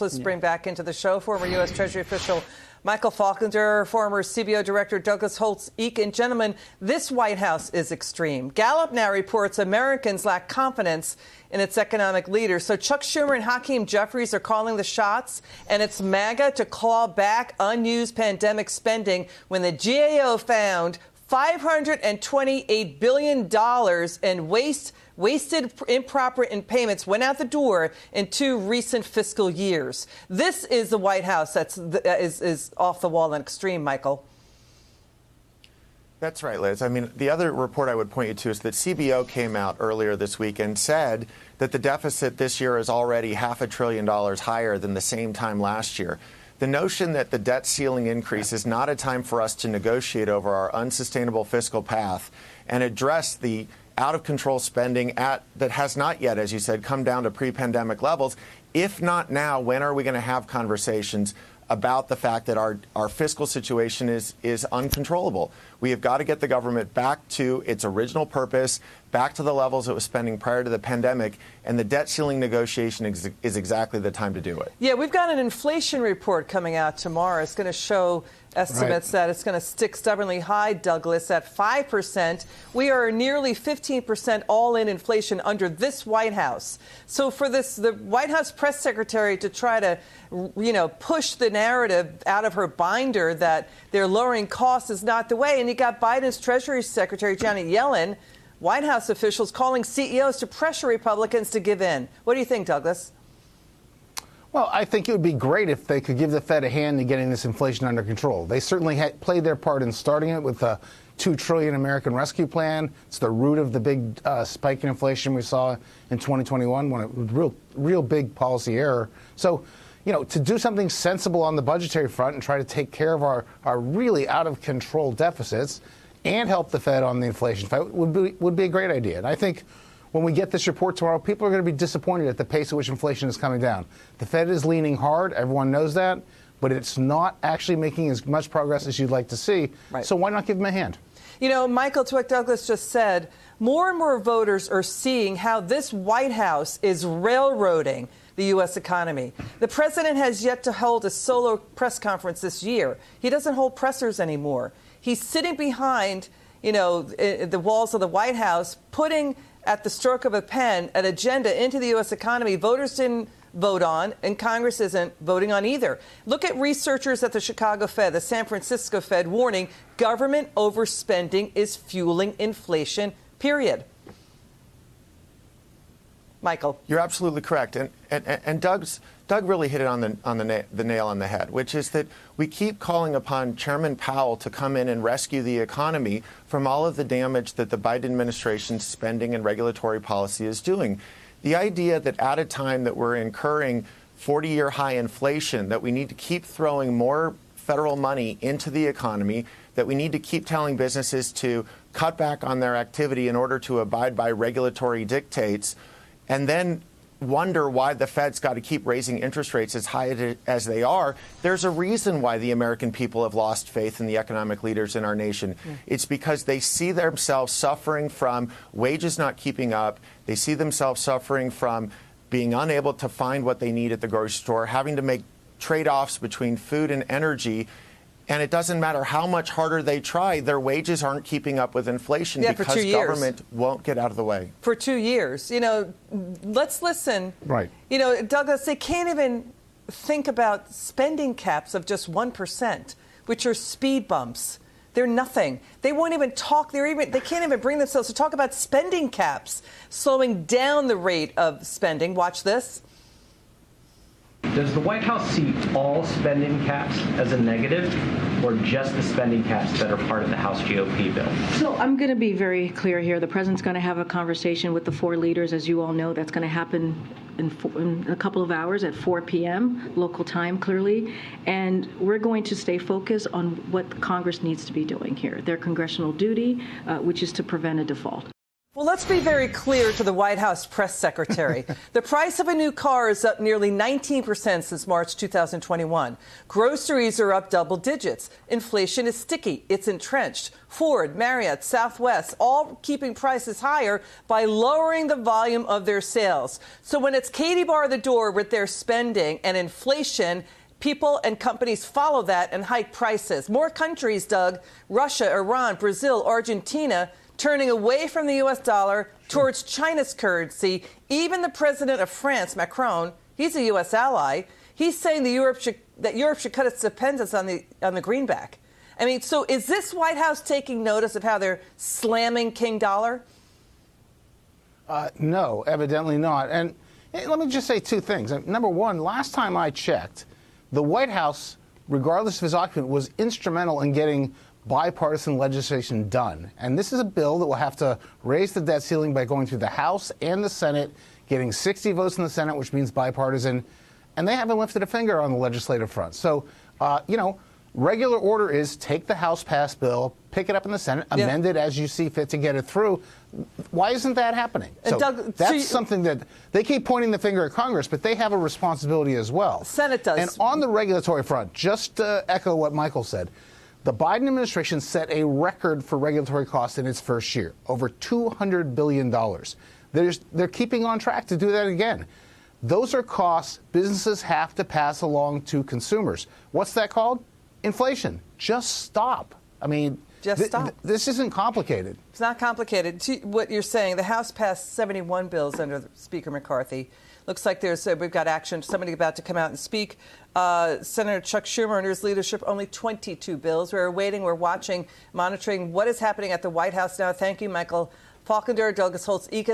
Let's bring back into the show former U.S. Treasury official Michael Faulkner, former CBO Director Douglas Holtz-Eakin. Gentlemen, this White House is extreme. Gallup now reports Americans lack confidence in its economic leaders. So Chuck Schumer and Hakeem Jeffries are calling the shots, and it's MAGA to claw back unused pandemic spending when the GAO found $528 billion in wasted improper payments went out the door in 2 recent fiscal years. This is the White House is off the wall and extreme, Michael. That's right, Liz. I mean, the other report I would point you to is that CBO came out earlier this week and said that the deficit this year is already $500 billion higher than the same time last year. The notion that the debt ceiling increase is not a time for us to negotiate over our unsustainable fiscal path and address the out-of-control spending that has not yet, as you said, come down to pre-pandemic levels. If not now, when are we going to have conversations about the fact that our fiscal situation is uncontrollable? We have got to get the government back to its original purpose, back to the levels it was spending prior to the pandemic, and the debt ceiling negotiation is exactly the time to do it. Yeah, we've got an inflation report coming out tomorrow. It's going to show estimates that it's going to stick stubbornly high, Douglas, at 5%. We are nearly 15% all-in inflation under this White House. So for the White House press secretary to try to, push the narrative out of her binder that they're lowering costs is not the way. And you got Biden's Treasury Secretary, Janet Yellen, White House officials calling CEOs to pressure Republicans to give in. What do you think, Douglas? Well, I think it would be great if they could give the Fed a hand in getting this inflation under control. They certainly played their part in starting it with the $2 trillion American Rescue Plan. It's the root of the big spike in inflation we saw in 2021, when it was real big policy error. So, to do something sensible on the budgetary front and try to take care of our really out-of-control deficits and help the Fed on the inflation fight would be a great idea. And I think when we get this report tomorrow, people are going to be disappointed at the pace at which inflation is coming down. The Fed is leaning hard. Everyone knows that. But it's not actually making as much progress as you'd like to see. Right. So why not give them a hand? Michael, to what Douglas just said, more and more voters are seeing how this White House is railroading the U.S. economy. The president has yet to hold a solo press conference this year. He doesn't hold pressers anymore. He's sitting behind, the walls of the White House, putting at the stroke of a pen an agenda into the U.S. economy voters didn't vote on, and Congress isn't voting on either. Look at researchers at the Chicago Fed, the San Francisco Fed, warning government overspending is fueling inflation, period. Michael. You're absolutely correct. And Doug really hit it on the nail on the head, which is that we keep calling upon Chairman Powell to come in and rescue the economy from all of the damage that the Biden administration's spending and regulatory policy is doing. The idea that at a time that we're incurring 40-year high inflation, that we need to keep throwing more federal money into the economy, that we need to keep telling businesses to cut back on their activity in order to abide by regulatory dictates, and then wonder why the Fed's got to keep raising interest rates as high as they are. There's a reason why the American people have lost faith in the economic leaders in our nation. It's because they see themselves suffering from wages not keeping up. They see themselves suffering from being unable to find what they need at the grocery store, having to make trade-offs between food and energy. And it doesn't matter how much harder they try, their wages aren't keeping up with inflation because government won't get out of the way. For 2 years. Let's listen. Right. Douglas, they can't even think about spending caps of just 1%, which are speed bumps. They're nothing. They won't even talk. They can't even bring themselves to talk about spending caps, slowing down the rate of spending. Watch this. Does the White House see all spending caps as a negative, or just the spending caps that are part of the House GOP bill? So I'm going to be very clear here. The president's going to have a conversation with the 4 leaders, as you all know. That's going to happen in a couple of hours at 4 p.m. local time, clearly. And we're going to stay focused on what Congress needs to be doing here, their congressional duty, which is to prevent a default. Well, let's be very clear to the White House press secretary. The price of a new car is up nearly 19% since March 2021. Groceries are up double digits. Inflation is sticky. It's entrenched. Ford, Marriott, Southwest, all keeping prices higher by lowering the volume of their sales. So when it's Katie bar the door with their spending and inflation, people and companies follow that and hike prices. More countries, Doug, Russia, Iran, Brazil, Argentina, turning away from the U.S. dollar towards China's currency. Even the president of France, Macron, he's a U.S. ally. He's saying that Europe should cut its dependence on the greenback. I mean, so is this White House taking notice of how they're slamming King Dollar? No, evidently not. And let me just say two things. Number one, last time I checked, the White House, regardless of his occupant, was instrumental in getting bipartisan legislation done. And this is a bill that will have to raise the debt ceiling by going through the House and the Senate, getting 60 votes in the Senate, which means bipartisan. And they haven't lifted a finger on the legislative front. So, regular order is take the House-passed bill, pick it up in the Senate, amend it as you see fit to get it through. Why isn't that happening? So Doug, that's something that they keep pointing the finger at Congress, but they have a responsibility as well. Senate does. And on the regulatory front, just to echo what Michael said, the Biden administration set a record for regulatory costs in its first year, over $200 billion. They're keeping on track to do that again. Those are costs businesses have to pass along to consumers. What's that called? Inflation. Just stop. I mean, stop. This isn't complicated. It's not complicated. What you're saying, the House passed 71 bills under Speaker McCarthy. Looks like we've got action. Somebody about to come out and speak. Senator Chuck Schumer under his leadership, only 22 bills. We're waiting, we're watching, monitoring what is happening at the White House now. Thank you, Michael Faulkner, Douglas Holtz-Eakin.